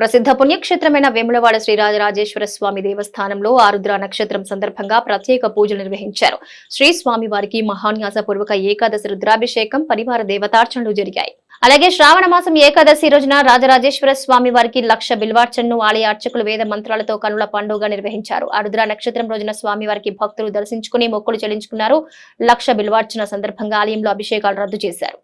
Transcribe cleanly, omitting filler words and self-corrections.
ప్రసిద్ధ పుణ్యక్షేత్రమైన వేములవాడ శ్రీరాజరాజేశ్వర స్వామి దేవస్థానంలో ఆరుద్ర నక్షత్రం సందర్భంగా ప్రత్యేక పూజలు నిర్వహించారు. శ్రీ స్వామి వారికి మహాన్యాసపూర్వక ఏకాదశి రుద్రాభిషేకం, పరివార దేవతార్చనలు జరిగాయి. అలాగే శ్రావణ మాసం ఏకాదశి రోజున రాజరాజేశ్వర స్వామి వారికి లక్ష బిల్వార్చనను ఆలయ అర్చకులు వేద మంత్రాలతో కనుల పండుగ నిర్వహించారు. ఆరుద్ర నక్షత్రం రోజున స్వామి వారికి భక్తులు దర్శించుకుని మొక్కులు చెల్లించుకున్నారు. లక్ష బిల్వార్చన సందర్భంగా ఆలయంలో అభిషేకాలు రద్దు చేశారు.